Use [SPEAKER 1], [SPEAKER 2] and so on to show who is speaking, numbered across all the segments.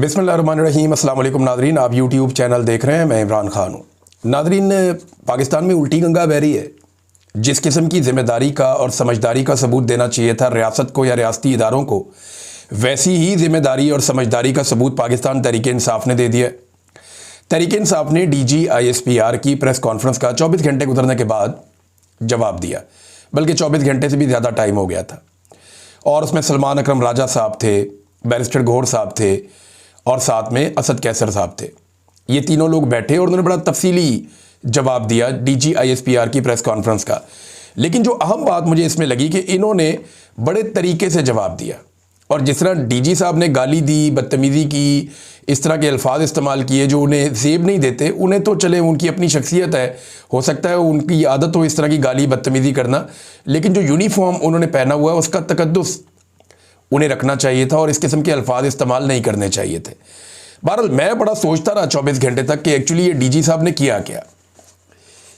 [SPEAKER 1] बिस्मिल्लाहिर्रहमानिर्रहीम। अस्सलाम वालेकुम नाज़रीन, आप यूट्यूब चैनल देख रहे हैं। मैं इमरान खान हूँ। नाज़रीन, पाकिस्तान में उल्टी गंगा बह रही है। जिस किस्म की ज़िम्मेदारी का और समझदारी का सबूत देना चाहिए था रियासत को या रियासती इदारों को, वैसी ही ज़िम्मेदारी और समझदारी का सबूत पाकिस्तान तहरीक इंसाफ ने दे दिया। तहरीक इंसाफ ने DG/ISPR की प्रेस कॉन्फ्रेंस का 24 घंटे गुजरने के बाद जवाब दिया, बल्कि 24 घंटे से भी ज़्यादा टाइम हो गया था। और उसमें सलमान अकरम राजा साहब थे, बैरिस्टर गौहर साहब थे और साथ में असद कैसर साहब थे। ये तीनों लोग बैठे और उन्होंने बड़ा तफसीली जवाब दिया DG/ISPR की प्रेस कॉन्फ्रेंस का। लेकिन जो अहम बात मुझे इसमें लगी कि इन्होंने बड़े तरीके से जवाब दिया, और जिस तरह DG साहब ने गाली दी, बदतमीज़ी की, इस तरह के अल्फाज इस्तेमाल किए जो उन्हें ज़ेब नहीं देते। उन्हें तो चले, उनकी अपनी शख्सियत है, हो सकता है उनकी आदत हो इस तरह की गाली बदतमीज़ी करना, लेकिन जो यूनिफॉर्म उन्होंने पहना हुआ है उसका तकद्दुस उन्हें रखना चाहिए था और इस किस्म के अल्फाज इस्तेमाल नहीं करने चाहिए थे। बहरहाल मैं बड़ा सोचता रहा 24 घंटे तक कि एक्चुअली ये DG साहब ने किया क्या,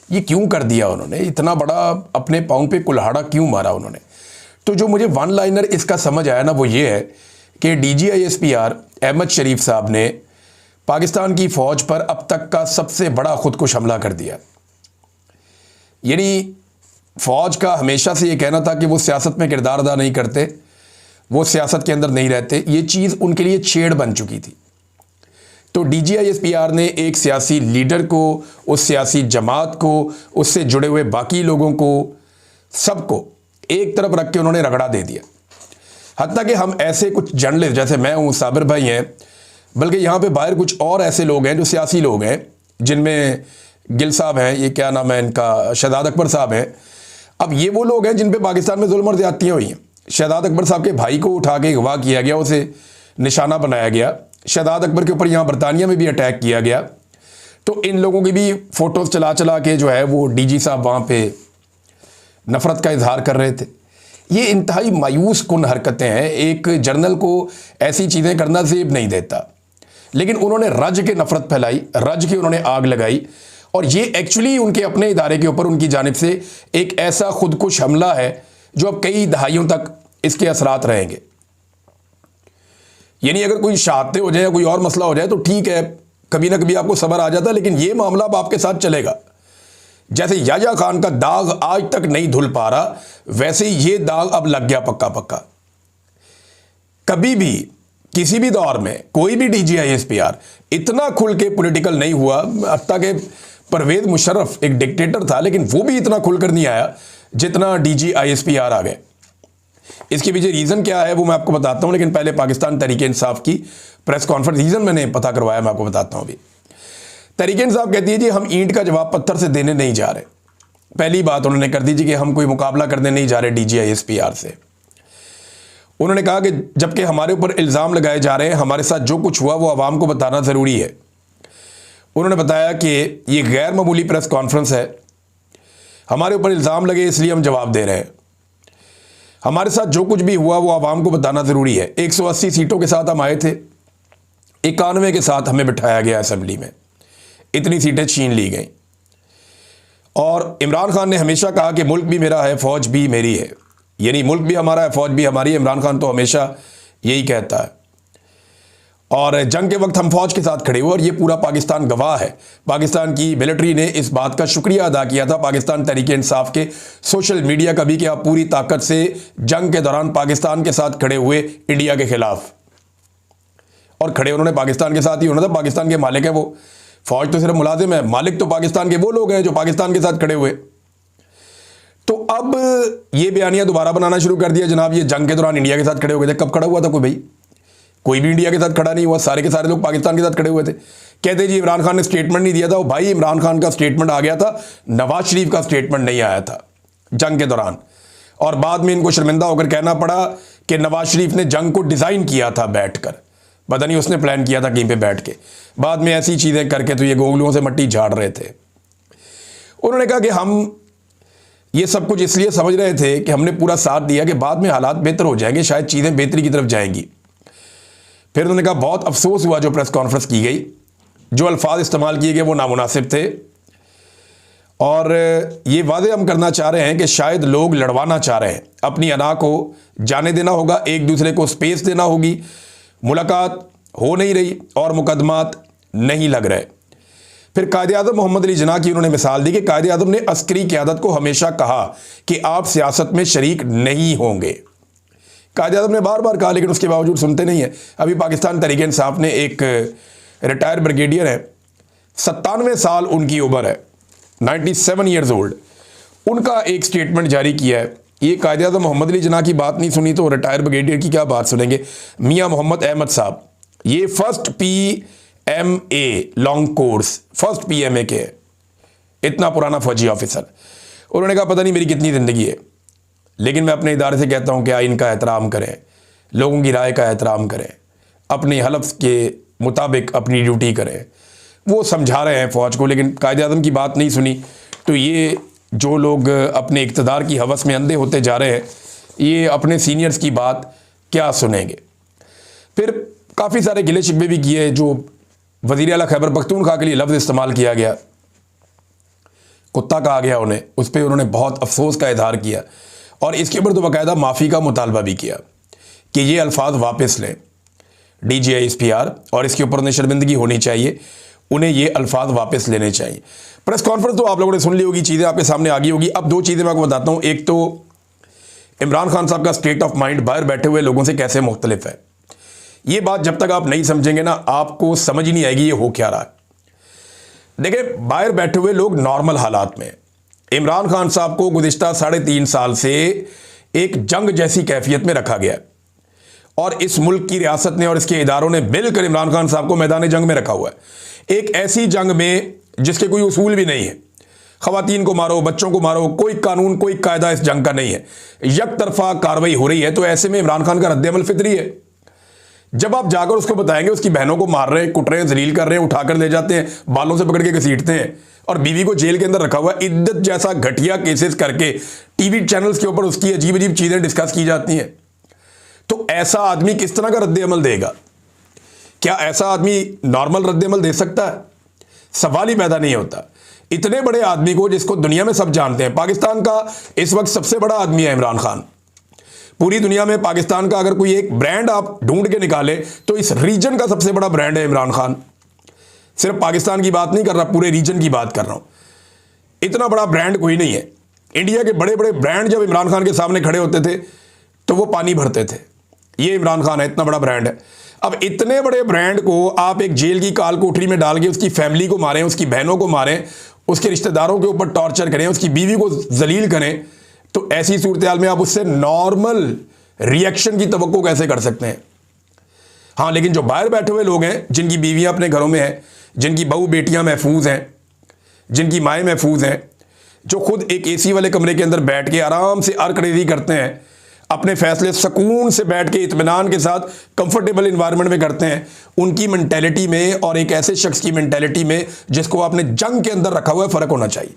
[SPEAKER 1] ये क्यों कर दिया उन्होंने, इतना बड़ा अपने पाँव पे कुल्हाड़ा क्यों मारा उन्होंने। तो जो मुझे वन लाइनर इसका समझ आया ना, वो ये है कि DG/ISPR अहमद शरीफ साहब ने पाकिस्तान की फ़ौज पर अब तक का सबसे बड़ा खुदकुश हमला कर दिया। यानी फ़ौज का हमेशा से ये कहना था कि वो सियासत में किरदार अदा नहीं करते, वो सियासत के अंदर नहीं रहते। ये चीज़ उनके लिए छेड़ बन चुकी थी। तो DG/ISPR ने एक सियासी लीडर को, उस सियासी जमात को, उससे जुड़े हुए बाकी लोगों को, सबको एक तरफ रख के उन्होंने रगड़ा दे दिया। हत्ता कि हम ऐसे कुछ जर्नलिस्ट, जैसे मैं हूँ, साबिर भाई हैं, बल्कि यहाँ पे बाहर कुछ और ऐसे लोग हैं जो सियासी लोग हैं, जिनमें गिल साहब हैं, ये क्या नाम है इनका, शहजाद अकबर साहब हैं। अब ये वो लोग हैं जिन पे पाकिस्तान में जुल्म और ज़्यादतियाँ हुई हैं। शहजाद अकबर साहब के भाई को उठा के अगवा किया गया, उसे निशाना बनाया गया। शहजाद अकबर के ऊपर यहाँ बरतानिया में भी अटैक किया गया। तो इन लोगों की भी फ़ोटोज़ चला चला के जो है वो DG साहब वहाँ पे नफ़रत का इजहार कर रहे थे। ये इंतहाई मायूस कुन हरकतें हैं। एक जर्नल को ऐसी चीज़ें करना ज़ेब नहीं देता, लेकिन उन्होंने रज के नफ़रत फैलाई, रज के उन्होंने आग लगाई। और ये एक्चुअली उनके अपने इदारे के ऊपर उनकी जानिब से एक ऐसा खुदकुश हमला है जो अब कई दहाइयों तक इसके असरात रहेंगे। यानी अगर कोई शहादतें हो जाए या कोई और मसला हो जाए तो ठीक है, कभी ना कभी आपको सब्र आ जाता है, लेकिन ये मामला अब आपके साथ चलेगा। जैसे याह्या खान का दाग आज तक नहीं धुल पा रहा, वैसे ही ये दाग अब लग गया पक्का पक्का। कभी भी किसी भी दौर में कोई भी DG/ISPR इतना खुल के पॉलिटिकल नहीं हुआ। हत्ता कि परवेज मुशर्रफ एक डिक्टेटर था, लेकिन वो भी इतना खुलकर नहीं आया जितना DG/ISPR आ गए। इसके पीछे रीज़न क्या है वो मैं आपको बताता हूं, लेकिन पहले पाकिस्तान तहरीक इंसाफ की प्रेस कॉन्फ्रेंस, रीज़न मैंने पता करवाया, मैं आपको बताता हूं। अभी तहरीक इंसाफ कहती है जी हम ईंट का जवाब पत्थर से देने नहीं जा रहे। पहली बात उन्होंने कर दी जी कि हम कोई मुकाबला करने नहीं जा रहे DG/ISPR से। उन्होंने कहा कि जबकि हमारे ऊपर इल्ज़ाम लगाए जा रहे हैं, हमारे साथ जो कुछ हुआ वो आवाम को बताना ज़रूरी है। उन्होंने बताया कि ये गैर मामूली प्रेस कॉन्फ्रेंस है, हमारे ऊपर इल्ज़ाम लगे इसलिए हम जवाब दे रहे हैं। हमारे साथ जो कुछ भी हुआ वो आवाम को बताना ज़रूरी है। 180 सीटों के साथ हम आए थे, 91 के साथ हमें बिठाया गया असेंबली में, इतनी सीटें छीन ली गई। और इमरान खान ने हमेशा कहा कि मुल्क भी मेरा है, फ़ौज भी मेरी है। यानी मुल्क भी हमारा है, फ़ौज भी हमारी है। इमरान खान तो हमेशा यही कहता है। और जंग के वक्त हम फ़ौज के साथ खड़े हुए और ये पूरा पाकिस्तान गवाह है। पाकिस्तान की मिलिट्री ने इस बात का शुक्रिया अदा किया था पाकिस्तान तहरीक इंसाफ के सोशल मीडिया का भी, कि आप पूरी ताकत से जंग के दौरान पाकिस्तान के साथ खड़े हुए इंडिया के खिलाफ। और खड़े उन्होंने पाकिस्तान के साथ ही होना था, पाकिस्तान के मालिक है वो। फ़ौज तो सिर्फ मुलाजिम है, मालिक तो पाकिस्तान के वो लोग हैं जो पाकिस्तान के साथ खड़े हुए। तो अब ये बयानिया दोबारा बनाना शुरू कर दिया, जनाब ये जंग के दौरान इंडिया के साथ खड़े हो गए थे। कब खड़ा हुआ था कोई भाई? कोई भी इंडिया के साथ खड़ा नहीं हुआ, सारे के सारे लोग पाकिस्तान के साथ खड़े हुए थे। कहते जी इमरान खान ने स्टेटमेंट नहीं दिया था। वो भाई इमरान खान का स्टेटमेंट आ गया था, नवाज शरीफ का स्टेटमेंट नहीं आया था जंग के दौरान। और बाद में इनको शर्मिंदा होकर कहना पड़ा कि नवाज शरीफ ने जंग को डिज़ाइन किया था बैठकर, पता नहीं उसने प्लान किया था कहीं पे बैठ के। बाद में ऐसी चीज़ें करके तो ये गोंगलुओं से मट्टी झाड़ रहे थे। उन्होंने कहा कि हम ये सब कुछ इसलिए समझ रहे थे कि हमने पूरा साथ दिया कि बाद में हालात बेहतर हो जाएंगे, शायद चीज़ें बेहतरी की तरफ जाएंगी। फिर उन्होंने कहा बहुत अफसोस हुआ जो प्रेस कॉन्फ्रेंस की गई, जो अल्फाज इस्तेमाल किए गए वो नामुनासिब थे। और ये वादे हम करना चाह रहे हैं कि शायद लोग लड़वाना चाह रहे हैं, अपनी अना को जाने देना होगा, एक दूसरे को स्पेस देना होगी। मुलाकात हो नहीं रही और मुकदमात नहीं लग रहे। फिर कायद-ए-आज़म मोहम्मद अली जिन्ना की उन्होंने मिसाल दी कि कायद-ए-आज़म ने अस्करी क़यादत को हमेशा कहा कि आप सियासत में शरीक नहीं होंगे। कायद-ए-आज़म ने बार बार कहा, लेकिन उसके बावजूद सुनते नहीं है। अभी पाकिस्तान तहरीक-ए-इंसाफ ने एक रिटायर ब्रिगेडियर है, 97 साल उनकी उम्र है, 97 ईयर्स ओल्ड, उनका एक स्टेटमेंट जारी किया है। ये कायद-ए-आज़म मोहम्मद अली जिन्ना की बात नहीं सुनी तो रिटायर ब्रिगेडियर की क्या बात सुनेंगे। मियाँ मोहम्मद अहमद साहब, ये first PMA long course, first PMA के है, इतना पुराना फौजी ऑफिसर। उन्होंने कहा पता नहीं मेरी कितनी ज़िंदगी है, लेकिन मैं अपने इदारे से कहता हूँ कि आइन का एहतराम करें, लोगों की राय का एहतराम करें, अपने हलफ के मुताबिक अपनी ड्यूटी करें। वो समझा रहे हैं फ़ौज को, लेकिन कायद-ए-आज़म की बात नहीं सुनी। तो ये जो लोग अपने इक़्तिदार की हवस में अंधे होते जा रहे हैं, ये अपने सीनियर्स की बात क्या सुनेंगे। फिर काफ़ी सारे गिले शिकवे भी किए। जो वज़ीर आला खैबर पख्तूनख्वा के लिए लफ्ज़ इस्तेमाल किया गया, कुत्ता कहा गया उन्हें, उस पर उन्होंने बहुत अफसोस का इजहार किया और इसके ऊपर तो बाकायदा माफ़ी का मुतालबा भी किया कि ये अल्फाज वापस लें DGI SPR, और इसके ऊपर उन्हें शर्मिंदगी होनी चाहिए, उन्हें ये अल्फाज वापस लेने चाहिए। प्रेस कॉन्फ्रेंस तो आप लोगों ने सुन ली होगी, चीज़ें आपके सामने आ गई होगी। अब दो चीज़ें मैं आपको बताता हूँ। एक तो इमरान खान साहब का स्टेट ऑफ माइंड बाहर बैठे हुए लोगों से कैसे मुख्तलिफ है। ये बात जब तक आप नहीं समझेंगे ना, आपको समझ ही नहीं आएगी ये हो क्या रहा है। देखिए, बाहर बैठे हुए लोग नॉर्मल हालात में इमरान खान साहब को गुज़िश्ता 3.5 साल से एक जंग जैसी कैफियत में रखा गया है, और इस मुल्क की रियासत ने और इसके इदारों ने मिलकर इमरान खान साहब को मैदान जंग में रखा हुआ है। एक ऐसी जंग में जिसके कोई उसूल भी नहीं है, ख़वातीन को मारो, बच्चों को मारो, कोई कानून कोई कायदा इस जंग का नहीं है, एक तरफा कार्रवाई हो रही है। तो ऐसे में इमरान खान का रद्द-ए-अमल फितरी है। जब आप जाकर उसको बताएंगे उसकी बहनों को मार रहे हैं, कुट रहे हैं, जलील कर रहे हैं, उठाकर ले जाते हैं, बालों से पकड़ के घसीटते हैं, और बीवी को जेल के अंदर रखा हुआ है, इद्दत जैसा घटिया केसेस करके टीवी चैनल्स के ऊपर उसकी अजीब अजीब चीज़ें डिस्कस की जाती हैं, तो ऐसा आदमी किस तरह का रद्द-ए-अमल देगा? क्या ऐसा आदमी नॉर्मल रद्द-ए-अमल दे सकता है? सवाल ही पैदा नहीं होता। इतने बड़े आदमी को, जिसको दुनिया में सब जानते हैं, पाकिस्तान का इस वक्त सबसे बड़ा आदमी है इमरान खान। पूरी दुनिया में पाकिस्तान का अगर कोई एक ब्रांड आप ढूंढ के निकाले तो इस रीजन का सबसे बड़ा ब्रांड है इमरान खान। सिर्फ पाकिस्तान की बात नहीं कर रहा, पूरे रीजन की बात कर रहा हूं। इतना बड़ा ब्रांड कोई नहीं है। इंडिया के बड़े बड़े ब्रांड जब इमरान खान के सामने खड़े होते थे तो वो पानी भरते थे। ये इमरान खान है, इतना बड़ा ब्रांड है। अब इतने बड़े ब्रांड को आप एक जेल की काल कोठरी में डाल के उसकी फैमिली को मारें, उसकी बहनों को मारें, उसके रिश्तेदारों के ऊपर टॉर्चर करें, उसकी बीवी को जलील करें, तो ऐसी सूरत हाल में आप उससे नॉर्मल रिएक्शन की तवक्को कैसे कर सकते हैं? हाँ, लेकिन जो बाहर बैठे हुए लोग हैं, जिनकी बीवियां अपने घरों में हैं, जिनकी बहू बेटियां महफूज हैं, जिनकी माएँ महफूज हैं, जो खुद एक AC वाले कमरे के अंदर बैठ के आराम से अर्क-रेज़ी करते हैं, अपने फैसले सुकून से बैठ के इत्मीनान के साथ कंफर्टेबल इन्वायरमेंट में करते हैं, उनकी मेंटेलिटी में और एक ऐसे शख्स की मेंटेलिटी में जिसको आपने जंग के अंदर रखा हुआ है, फ़र्क होना चाहिए।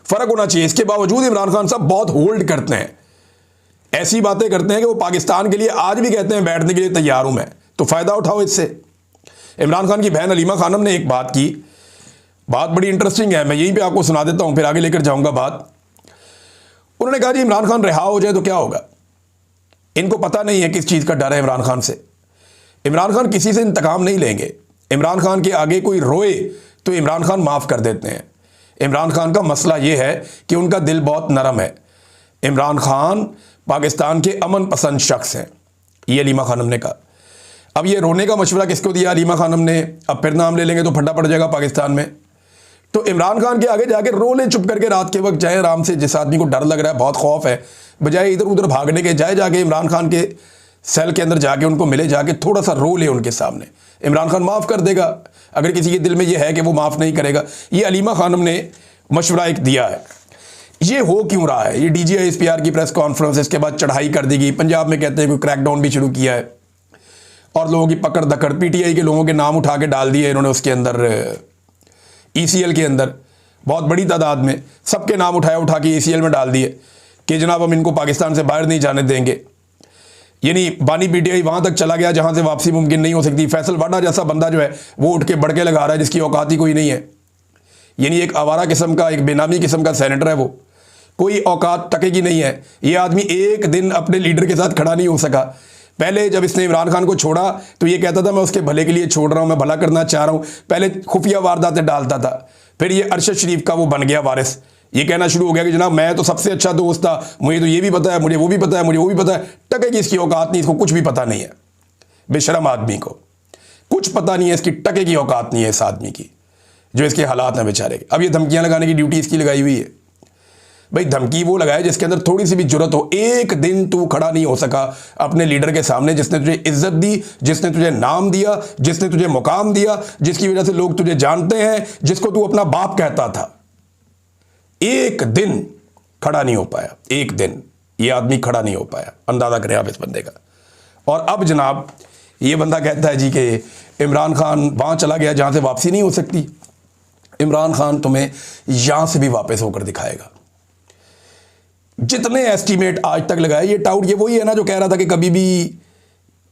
[SPEAKER 1] फ़र्क होना चाहिए। इसके बावजूद इमरान खान साहब बहुत होल्ड करते हैं, ऐसी बातें करते हैं कि वो पाकिस्तान के लिए आज भी कहते हैं बैठने के लिए तैयार हूं मैं, तो फ़ायदा उठाओ इससे। इमरान खान की बहन अलीमा खानम ने एक बात की, बात बड़ी इंटरेस्टिंग है, मैं यहीं पे आपको सुना देता हूं, फिर आगे लेकर जाऊंगा बात। उन्होंने कहा जी इमरान खान रिहा हो जाए तो क्या होगा? इनको पता नहीं है किस चीज़ का डर है इमरान खान से। इमरान खान किसी से इंतकाम नहीं लेंगे। इमरान खान के आगे कोई रोए तो इमरान खान माफ़ कर देते हैं। इमरान खान का मसला ये है कि उनका दिल बहुत नरम है। इमरान खान पाकिस्तान के अमन पसंद शख्स हैं, ये अलीमा खानम ने कहा। अब ये रोने का मशवरा किसको दिया अलीमा खानम ने? अब फिर नाम ले लेंगे तो फड्डा पड़ जाएगा पाकिस्तान में। तो इमरान खान के आगे जाके रो ले चुप करके, रात के वक्त जाए आराम से। जिस आदमी को डर लग रहा है, बहुत खौफ है, बजाय इधर उधर भागने के, जाके इमरान खान के सेल के अंदर जाके उनको मिले, जाके थोड़ा सा रो ले उनके सामने। इमरान खान माफ़ कर देगा अगर किसी के दिल में यह है कि वो माफ़ नहीं करेगा। ये अलीमा खानम ने मशवरा एक दिया है। ये हो क्यों रहा है? ये DGI SPR की प्रेस कॉन्फ्रेंस, इसके बाद चढ़ाई कर दी गई। पंजाब में कहते हैं कोई क्रैकडाउन भी शुरू किया है और लोगों की पकड़ दकड़, PTI के लोगों के नाम उठा के डाल दिए इन्होंने उसके अंदर, ECL के अंदर बहुत बड़ी तादाद में सबके नाम उठा के ECL में डाल दिए कि जनाब हम इनको पाकिस्तान से बाहर नहीं जाने देंगे। यानी बानी PTI वहाँ तक चला गया जहाँ से वापसी मुमकिन नहीं हो सकती। फैसल वाडा जैसा बंदा जो है वो उठ के बड़के लगा रहा है जिसकी औकात ही कोई नहीं है। यानी एक आवारा किस्म का, एक बेनामी किस्म का सेनेटर है, वो कोई औकात टके की नहीं है। ये आदमी एक दिन अपने लीडर के साथ खड़ा नहीं हो सका। पहले जब इसने इमरान खान को छोड़ा तो ये कहता था मैं उसके भले के लिए छोड़ रहा हूं, मैं भला करना चाह रहा हूं। पहले खुफिया वारदातें डालता था, फिर ये अरशद शरीफ का वो बन गया वारिस। ये कहना शुरू हो गया कि जनाब मैं तो सबसे अच्छा दोस्त था, मुझे तो ये भी पता है, मुझे वो भी पता है, मुझे वो भी पता है। टके की इसकी औकात नहीं, इसको कुछ भी पता नहीं है। बेशरम आदमी को कुछ पता नहीं है, इसकी टके की औकात नहीं है इस आदमी की, जो इसके हालात हैं बेचारे। अब ये धमकियां लगाने की ड्यूटी इसकी लगाई हुई है। भाई धमकी वो लगाए जिसके अंदर थोड़ी सी भी जरूरत हो। एक दिन तू खड़ा नहीं हो सका अपने लीडर के सामने जिसने तुझे इज्जत दी, जिसने तुझे नाम दिया, जिसने तुझे मुकाम दिया, जिसकी वजह से लोग तुझे जानते हैं, जिसको तू अपना बाप कहता था। एक दिन खड़ा नहीं हो पाया, एक दिन ये आदमी खड़ा नहीं हो पाया। अंदाजा करें आप इस बंदे का। और अब जनाब ये बंदा कहता है जी कि इमरान खान वहां चला गया जहां से वापसी नहीं हो सकती। इमरान खान तुम्हें यहां से भी वापस होकर दिखाएगा। जितने एस्टीमेट आज तक लगाए, ये टाउट ये वही है ना जो कह रहा था कि कभी भी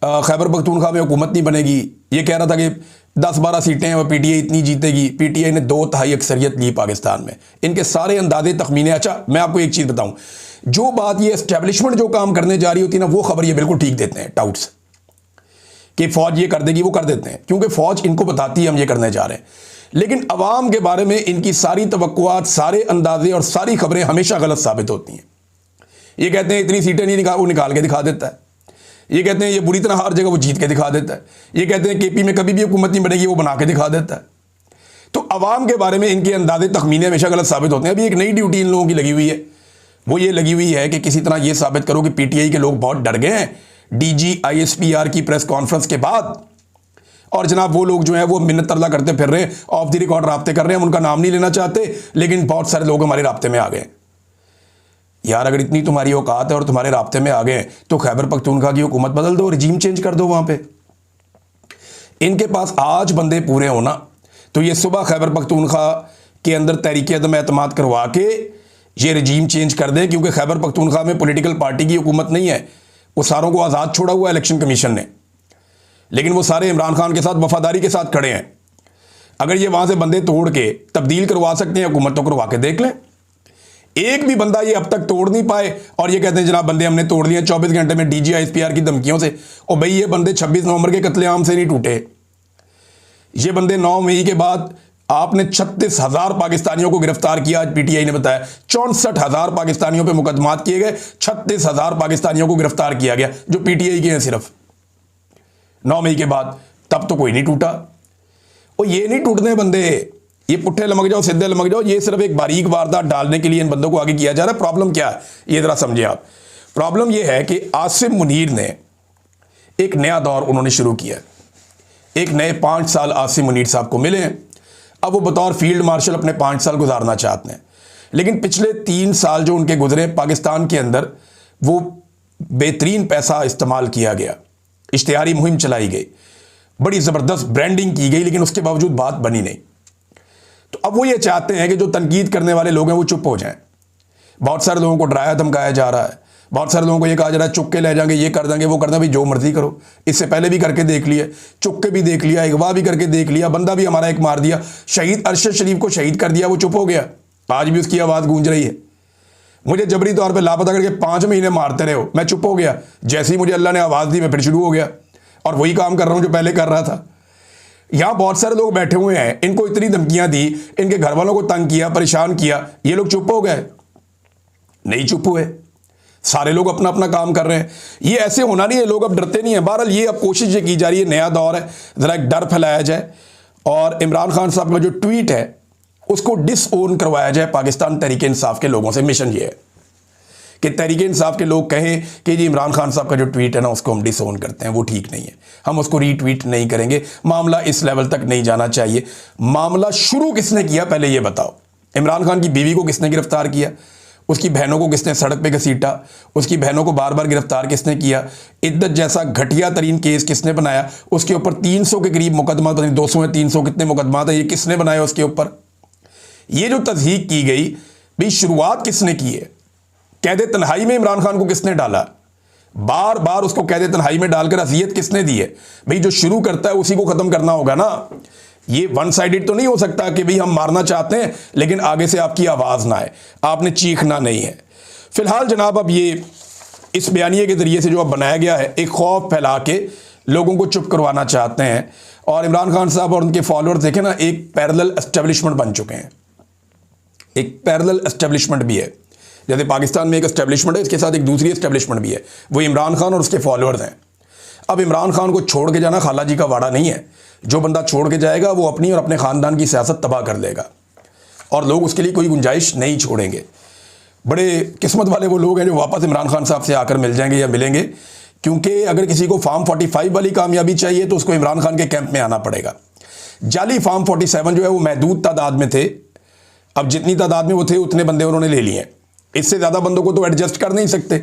[SPEAKER 1] खैबर पख्तूनख्वा में हुकूमत नहीं बनेगी। ये कह रहा था कि 10-12 सीटें और पीटीआई इतनी जीतेगी। पीटीआई ने 2/3 अक्सरियत ली पाकिस्तान में। इनके सारे अंदाजे तखमीने। अच्छा मैं आपको एक चीज़ बताऊं, जो बात ये एस्टेब्लिशमेंट जो काम करने जा रही होती है ना, वो खबर ये बिल्कुल ठीक देते हैं टाउट्स कि फौज ये कर देगी, वो कर देते हैं, क्योंकि फौज इनको बताती है हम ये करने जा रहे हैं। लेकिन अवाम के बारे में इनकी सारी तवक्कुआत, सारे अंदाजे और सारी खबरें हमेशा गलत साबित होती हैं। ये कहते हैं इतनी सीटें नहीं वो निकाल के दिखा देता है। ये कहते हैं ये बुरी तरह हार जाएगा, वो जीत के दिखा देता है। ये कहते हैं केपी में कभी भी हुकूमत नहीं बनेगी, वो बना के दिखा देता है। तो अवाम के बारे में इनके अंदाजे तखमीने हमेशा गलत साबित होते हैं। अभी एक नई ड्यूटी इन लोगों की लगी हुई है, वो ये लगी हुई है कि किसी तरह ये साबित करो कि पीटीआई के लोग बहुत डर गए हैं डीजी आईएसपीआर की प्रेस कॉन्फ्रेंस के बाद। और जनाब वो लोग जो है वो मिन्नत तरला करते फिर रहे हैं, ऑफ द रिकॉर्ड राब्ते कर रहे हैं, हम उनका नाम नहीं लेना चाहते, लेकिन बहुत सारे लोग हमारे राब्ते में आ गए। यार अगर इतनी तुम्हारी औकात है और तुम्हारे राब्ते में आ गए तो खैबर पख्तूनख्वा की हुकूमत बदल दो, रिजीम चेंज कर दो वहां पे। इनके पास आज बंदे पूरे होना तो ये सुबह खैबर पख्तूनख्वा के अंदर तहरीक अदम एतमाद करवा के ये रिजीम चेंज कर दे, क्योंकि खैबर पख्तूनख्वा में पॉलिटिकल पार्टी की हुकूमत नहीं है। वो सारों को आज़ाद छोड़ा हुआ इलेक्शन कमीशन ने, लेकिन वो सारे इमरान खान के साथ वफादारी के साथ खड़े हैं। अगर ये वहां से बंदे तोड़ के तब्दील करवा सकते हैं हुकूमत, तो करवा के देख लें। एक भी बंदा ये अब तक तोड़ नहीं पाए और ये कहते हैं जनाब बंदे हमने तोड़ लिए 24 घंटे में डीजी आईएसपीआर की धमकियों से। और भाई ये बंदे 26 नवंबर के कत्लेआम से नहीं टूटे। ये बंदे 9 मई के बाद आपने 36,000 पाकिस्तानियों को गिरफ्तार किया। आज पीटीआई ने बताया 64,000 पाकिस्तानियों पे मुकदमात किए गए, 36,000 पाकिस्तानियों को गिरफ्तार किया गया जो पीटीआई के हैं सिर्फ 9 मई के बाद। तब तो कोई नहीं टूटा। और ये नहीं टूटने बंदे, ये पुट्ठे लमक जाओ सीधे लमक जाओ, ये सिर्फ एक बारीक वारदात डालने के लिए इन बंदों को आगे किया जा रहा है। प्रॉब्लम क्या है ये जरा समझे आप। प्रॉब्लम ये है कि आसिम मुनीर ने एक नया दौर उन्होंने शुरू किया। एक नए 5 साल आसिम मुनीर साहब को मिले हैं। अब वो बतौर फील्ड मार्शल अपने 5 साल गुजारना चाहते हैं, लेकिन पिछले 3 साल जो उनके गुजरे पाकिस्तान के अंदर वो बेहतरीन पैसा इस्तेमाल किया गया, इश्तिहारी मुहिम चलाई गई, बड़ी ज़बरदस्त ब्रांडिंग की गई, लेकिन उसके बावजूद बात बनी नहीं। तो अब वो ये चाहते हैं कि जो तनकीद करने वाले लोग हैं वो चुप हो जाएं। बहुत सारे लोगों को डराया धमकाया जा रहा है, बहुत सारे लोगों को ये कहा जा रहा है चुप के ले जाएंगे, ये कर देंगे, वो कर देंगे। भाई जो मर्जी करो, इससे पहले भी करके देख लिए, चुप के भी देख लिया, अगवा भी करके देख लिया, बंदा भी हमारा एक मार दिया, शहीद अरशद शरीफ को शहीद कर दिया, वो चुप हो गया, आज भी उसकी आवाज़ गूंज रही है। मुझे जबरी तौर पर लापता करके 5 महीने मारते रहे हो, मैं चुप हो गया, जैसे ही मुझे अल्लाह ने आवाज़ दी मैं फिर शुरू हो गया और वही काम कर रहा हूँ जो पहले कर रहा था। यहां बहुत सारे लोग बैठे हुए हैं, इनको इतनी धमकियां दी, इनके घर वालों को तंग किया, परेशान किया, ये लोग चुप हो गए? नहीं चुप हुए। सारे लोग अपना अपना काम कर रहे हैं। ये ऐसे होना नहीं है, लोग अब डरते नहीं है। बहरहाल ये अब कोशिश ये की जा रही है, नया दौर है, जरा एक डर फैलाया जाए और इमरान खान साहब का जो ट्वीट है उसको डिसओन करवाया जाए पाकिस्तान तहरीक इंसाफ के लोगों से। मिशन ये है कि तहरीक इंसाफ के लोग कहें कि जी इमरान खान साहब का जो ट्वीट है ना उसको हम डिसओन करते हैं, वो ठीक नहीं है, हम उसको रीट्वीट नहीं करेंगे। मामला इस लेवल तक नहीं जाना चाहिए। मामला शुरू किसने किया पहले ये बताओ। इमरान खान की बीवी को किसने गिरफ्तार किया? उसकी बहनों को किसने सड़क पे घसीटा? उसकी बहनों को बार बार गिरफ्तार किसने किया? इद्दत जैसा घटिया तरीन केस किसने बनाया? उसके ऊपर 300 के करीब मुकदमा, 200 या 300 कितने मुकदमा था, ये किसने बनाया उसके ऊपर? ये जो तज़हीक की गई भाई, शुरुआत किसने की है? कैदे तन्हाई में इमरान खान को किसने डाला? बार बार उसको कैदे तन्हाई में डालकर अज़ियत किसने दी है? भाई जो शुरू करता है उसी को ख़त्म करना होगा ना। ये वन साइडेड तो नहीं हो सकता कि भाई हम मारना चाहते हैं लेकिन आगे से आपकी आवाज़ ना आए, आपने चीखना नहीं है। फिलहाल जनाब अब ये इस बयानिए के ज़रिए से जो अब बनाया गया है, एक खौफ फैला के लोगों को चुप करवाना चाहते हैं। और इमरान खान साहब और उनके फॉलोअर्स देखें ना, एक पैरेलल एस्टेब्लिशमेंट बन चुके हैं। एक पैरेलल एस्टेब्लिशमेंट भी है, जैसे पाकिस्तान में एक एस्टेब्लिशमेंट है, इसके साथ एक दूसरी एस्टेब्लिशमेंट भी है, वो इमरान खान और उसके फॉलोअर्स हैं। अब इमरान खान को छोड़ के जाना खाला जी का वाड़ा नहीं है। जो बंदा छोड़ के जाएगा वो अपनी और अपने ख़ानदान की सियासत तबाह कर देगा, और लोग उसके लिए कोई गुंजाइश नहीं छोड़ेंगे। बड़े किस्मत वाले वो लोग हैं जो वापस इमरान खान साहब से आकर मिल जाएंगे या मिलेंगे, क्योंकि अगर किसी को फार्म 45 वाली कामयाबी चाहिए तो उसको इमरान खान के कैंप में आना पड़ेगा। जाली फार्म 47 जो है वो महदूद तादाद में थे, अब जितनी तादाद में वो थे उतने बंदे उन्होंने ले लिए। इससे ज़्यादा बंदों को तो एडजस्ट कर नहीं सकते,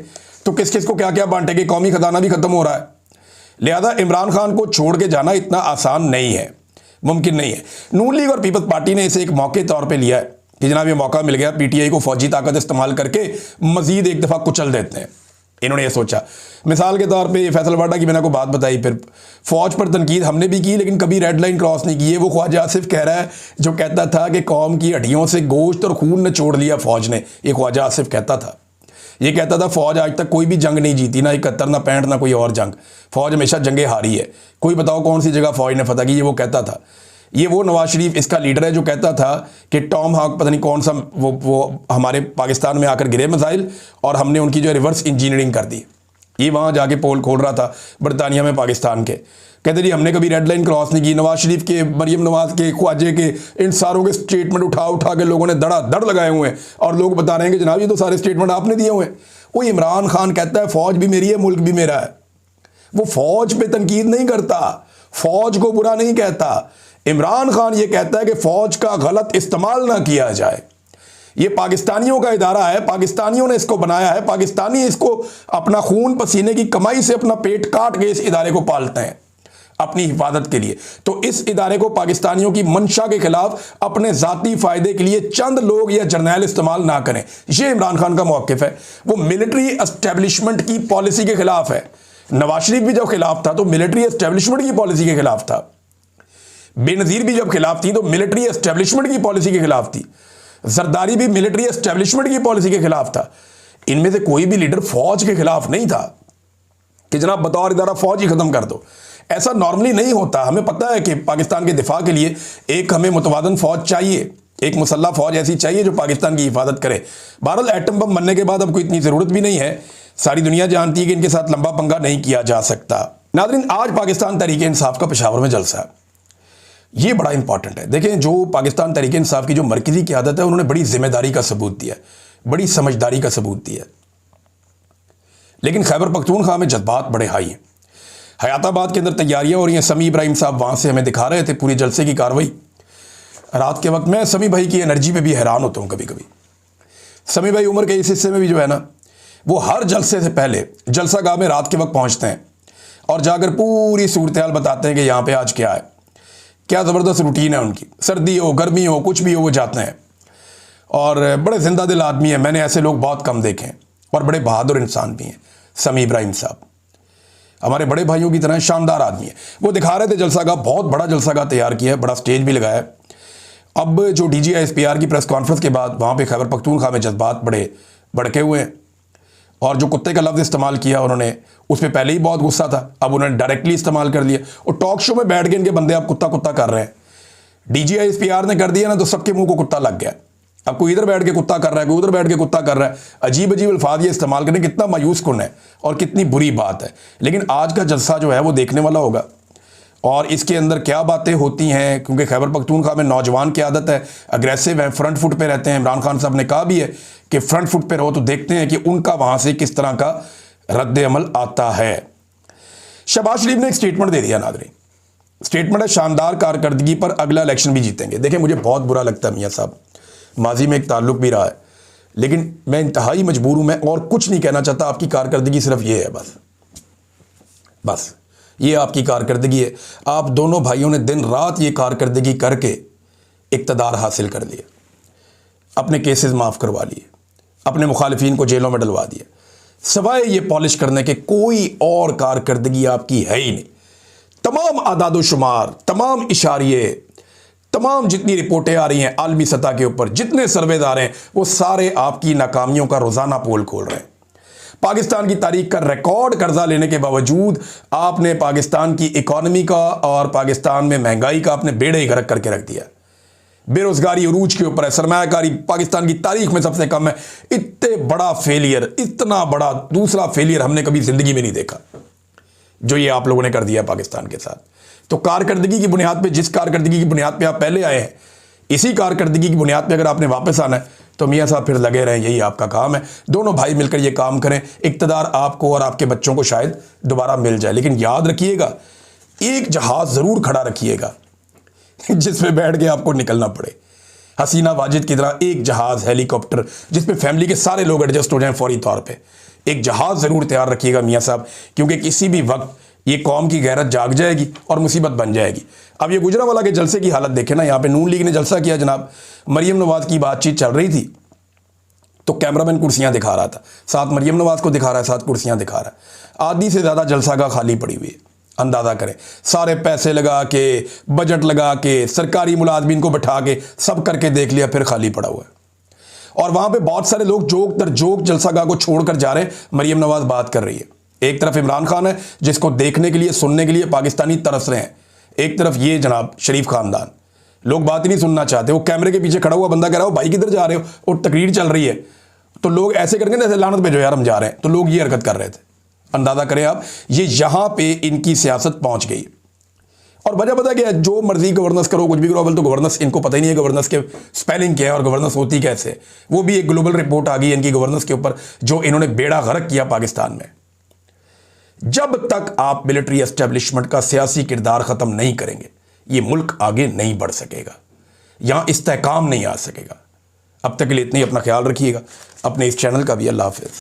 [SPEAKER 1] तो किस किस को क्या क्या बांटेंगे, कौमी खजाना भी ख़त्म हो रहा है। लिहाजा इमरान खान को छोड़ के जाना इतना आसान नहीं है, मुमकिन नहीं है। नून लीग और पीपल्स पार्टी ने इसे एक मौके तौर पे लिया है कि जनाब ये मौका मिल गया, पीटीआई को फौजी ताकत इस्तेमाल करके मजीद एक दफ़ा कुचल देते हैं। इन्होंने ये सोचा, मिसाल के तौर पे फैसल वाडा की मैंने को बात बताई, फिर फ़ौज पर तनकीद हमने भी की लेकिन कभी रेड लाइन क्रॉस नहीं की है। वो ख्वाजा आसिफ कह रहा है जो कहता था कि कौम की हड्डियों से गोश्त और खून निचोड़ लिया फ़ौज ने, ये ख्वाजा आसिफ कहता था। ये कहता था फ़ौज आज तक कोई भी जंग नहीं जीती, ना 71, ना 65, ना कोई और जंग। फ़ौज हमेशा जंगें हारी है। कोई बताओ कौन सी जगह फ़ौज ने फतह की, ये वो कहता था। ये वो नवाज शरीफ इसका लीडर है जो कहता था कि टॉम हॉक पता नहीं कौन सा वो हमारे पाकिस्तान में आकर गिरे मिसाइल और हमने उनकी जो रिवर्स इंजीनियरिंग कर दी। ये वहाँ जाके पोल खोल रहा था बरतानिया में पाकिस्तान के, कहते जी हमने कभी रेड लाइन क्रॉस नहीं की। नवाज शरीफ के, मरीम नवाज के, ख्वाजे के, इन सारों के स्टेटमेंट उठा उठा के लोगों ने धड़ लगाए हुए हैं और लोग बता रहे हैं कि जनाब ये तो सारे स्टेटमेंट आपने दिए हुए हैं। वो इमरान खान कहता है फ़ौज भी मेरी है, मुल्क भी मेरा है। वो फ़ौज पे तनकीद नहीं करता, फ़ौज को बुरा नहीं कहता। इमरान खान ये कहता है कि फ़ौज का गलत इस्तेमाल ना किया जाए। ये पाकिस्तानियों का इदारा है, पाकिस्तानियों ने इसको बनाया है, पाकिस्तानी इसको अपना खून पसीने की कमाई से अपना पेट काट के इस इदारे को पालते हैं अपनी हिफाजत के लिए। तो इस इदारे को पाकिस्तानियों की मंशा के खिलाफ अपने ज़ाती फ़ायदे के लिए चंद लोग या जर्नैल इस्तेमाल ना करें, ये इमरान खान का मौक़िफ़ है। वो मिलिट्री एस्टेब्लिशमेंट की पॉलिसी के खिलाफ है। नवाज शरीफ भी जब खिलाफ था तो मिलिट्री एस्टेब्लिशमेंट की पॉलिसी के खिलाफ था। बेनज़ीर भी जब खिलाफ थी तो मिलिट्री एस्टेब्लिशमेंट की पॉलिसी के खिलाफ थी। जरदारी भी मिलिट्री एस्टेब्लिशमेंट की पॉलिसी के खिलाफ था। इनमें से कोई भी लीडर फौज के खिलाफ नहीं था कि जनाब बतौर इदारा फौज ही खत्म कर दो। ऐसा नॉर्मली नहीं होता। हमें पता है कि पाकिस्तान के दिफा के लिए एक हमें मुतवाज़न फौज चाहिए, एक मुसल्ला फौज ऐसी चाहिए जो पाकिस्तान की हिफाजत करे। बहरहाल एटम बम बनने के बाद अब कोई इतनी ज़रूरत भी नहीं है, सारी दुनिया जानती है कि इनके साथ लंबा पंगा नहीं किया जा सकता। नाज़रीन, आज पाकिस्तान तहरीक इंसाफ का पेशावर में जलसा है, ये बड़ा इंपॉर्टेंट है। देखें, जो पाकिस्तान तहरीक इंसाफ की जो मरकज़ी क़यादत है उन्होंने बड़ी जिम्मेदारी का सबूत दिया, बड़ी समझदारी का सबूत दिया। लेकिन खैबर पख्तूनख्वा में जज्बात बड़े हाई हैं। हयाताबाद के अंदर तैयारियां हो रही हैं। समी इब्राहिम साहब वहाँ से हमें दिखा रहे थे पूरी जलसे की कार्रवाई रात के वक्त। मैं समी भाई की एनर्जी पे भी हैरान होता हूँ कभी कभी। समी भाई उम्र के इस हिस्से में भी जो है ना, वो हर जलसे से पहले जलसा गाह में रात के वक्त पहुँचते हैं और जाकर पूरी सूरत हाल बताते हैं कि यहाँ पर आज क्या है, क्या ज़बरदस्त रूटीन है उनकी। सर्दी हो, गर्मी हो, कुछ भी हो, वो जाते हैं और बड़े जिंदा दिल आदमी हैं। मैंने ऐसे लोग बहुत कम देखे हैं और बड़े बहादुर इंसान भी हैं। समी इब्राहिम साहब हमारे बड़े भाइयों की तरह शानदार आदमी है। वो दिखा रहे थे जलसा का, बहुत बड़ा जलसा का तैयार किया है, बड़ा स्टेज भी लगाया है। अब जो DGI-SPR की प्रेस कॉन्फ्रेंस के बाद वहाँ पे खैबर पख्तूनख्वा में जज्बात बड़े भड़के हुए हैं और जो कुत्ते का लफ्ज़ इस्तेमाल किया उन्होंने, उस पर पहले ही बहुत गुस्सा था, अब उन्होंने डायरेक्टली इस्तेमाल कर लिया और टॉक शो में बैठ के इनके बंदे आप कुत्ता कुत्ता कर रहे हैं। DGI-SPR ने कर दिया ना तो सबके मुंह को कुत्ता लग गया। अब कोई इधर बैठ के कुत्ता कर रहा है, कोई उधर बैठ के कुत्ता कर रहा है। अजीब अजीब अल्फाज ये इस्तेमाल करें, कितना मायूस कुन है और कितनी बुरी बात है। लेकिन आज का जलसा जो है वो देखने वाला होगा और इसके अंदर क्या बातें होती हैं, क्योंकि खैबर पख्तूनख्वा में नौजवान की आदत है, अग्रेसिव है, फ्रंट फुट पे रहते हैं। इमरान खान साहब ने कहा भी है कि फ्रंट फुट पे रहो, तो देखते हैं कि उनका वहाँ से किस तरह का रद्द अमल आता है। शहबाज शरीफ ने एक स्टेटमेंट दे दिया नाज़रीन। स्टेटमेंट है शानदार कारकर्दगी पर अगला इलेक्शन भी जीतेंगे। देखें, मुझे बहुत बुरा लगता है मियाँ साहब, माजी में एक ताल्लुक भी रहा है, लेकिन मैं इंतहाई मजबूर हूं। मैं और कुछ नहीं कहना चाहता। आपकी कारकर्दगी सिर्फ ये है, बस ये आपकी कारकर्दगी है। आप दोनों भाइयों ने दिन रात ये कारकर्दगी करके इक़्तिदार हासिल कर लिया, अपने केसेस माफ़ करवा लिए, अपने मुखालिफिन को जेलों में डलवा दिया। सवाए ये पॉलिश करने के कोई और कारकर्दगी आपकी है ही नहीं। तमाम आदाद शुमार, तमाम इशारिये, तमाम जितनी रिपोर्टें आ रही हैं आलमी सतह के ऊपर, जितने सर्वेज आ रहे हैं, वो सारे आपकी नाकामियों का रोज़ाना पोल खोल रहे हैं। पाकिस्तान की तारीख का रिकॉर्ड कर्जा लेने के बावजूद आपने पाकिस्तान की इकॉनमी का और पाकिस्तान में महंगाई का अपने बेड़े ही गर्क करके रख दिया। बेरोजगारी अरूज के ऊपर है, सरमायाकारी पाकिस्तान की तारीख में सबसे कम है। इतने बड़ा फेलियर, इतना बड़ा दूसरा फेलियर हमने कभी जिंदगी में नहीं देखा जो ये आप लोगों ने कर दिया पाकिस्तान के साथ। तो कारकर्दगी की बुनियाद पे, जिस कारकर्दगी की बुनियाद पे आप पहले आए हैं, इसी कारकर्दगी की बुनियाद पे अगर आपने वापस आना है तो मियां साहब फिर लगे रहें, यही आपका काम है। दोनों भाई मिलकर ये काम करें, इक्तदार आपको और आपके बच्चों को शायद दोबारा मिल जाए। लेकिन याद रखिएगा, एक जहाज जरूर खड़ा रखिएगा जिसमें बैठ के आपको निकलना पड़े, हसीना वाजिद की तरह एक जहाज, हेलीकॉप्टर जिसपे फैमिली के सारे लोग एडजस्ट हो जाएं फौरी तौर पे। एक जहाज जरूर तैयार रखिएगा मियां साहब, क्योंकि किसी भी वक्त ये कौम की गैरत जाग जाएगी और मुसीबत बन जाएगी। अब ये गुजरांवाला के जलसे की हालत देखें ना, यहाँ पे नून लीग ने जलसा किया जनाब, मरियम नवाज की बातचीत चल रही थी तो कैमरामैन कुर्सियां दिखा रहा था, साथ मरियम नवाज को दिखा रहा है, साथ कुर्सियां दिखा रहा है। आधी से ज्यादा जलसा का खाली पड़ी हुई है। अंदाजा करें, सारे पैसे लगा के, बजट लगा के, सरकारी मुलाजमीन को बैठा के सब करके देख लिया, फिर खाली पड़ा हुआ है। और वहां पे बहुत सारे लोग जोक दर जोक जलसागाह को छोड़कर जा रहे हैं। मरियम नवाज बात कर रही है, एक तरफ इमरान खान है जिसको देखने के लिए, सुनने के लिए पाकिस्तानी तरस रहे हैं, एक तरफ ये जनाब शरीफ खानदान। लोग बात ही नहीं सुनना चाहते। वो कैमरे के पीछे खड़ा हुआ बंदा कह रहा हो भाई किधर जा रहे हो, और तकरीर चल रही है तो लोग ऐसे करके ना, ऐसे लानत भेजो यार हम जा रहे हैं, तो लोग ये हरकत कर रहे थे। अंदाजा करें आप, ये यहां पे इनकी सियासत पहुंच गई। और वजह पता क्या है, जो मर्जी गवर्नेंस करो, कुछ भी करो, अव्वल तो गवर्नेंस इनको पता ही नहीं है गवर्नेंस के स्पेलिंग क्या है और गवर्नेंस होती कैसे। वो भी एक ग्लोबल रिपोर्ट आ गई है इनकी गवर्नेंस के ऊपर, जो इन्होंने बेड़ा गर्क किया पाकिस्तान में। जब तक आप मिलिट्री एस्टेब्लिशमेंट का सियासी किरदार खत्म नहीं करेंगे, ये मुल्क आगे नहीं बढ़ सकेगा, यहां इस्तेहकाम नहीं आ सकेगा। अब तक के लिए इतनी, अपना ख्याल रखिएगा, अपने इस चैनल का भी। अल्लाह हाफिज।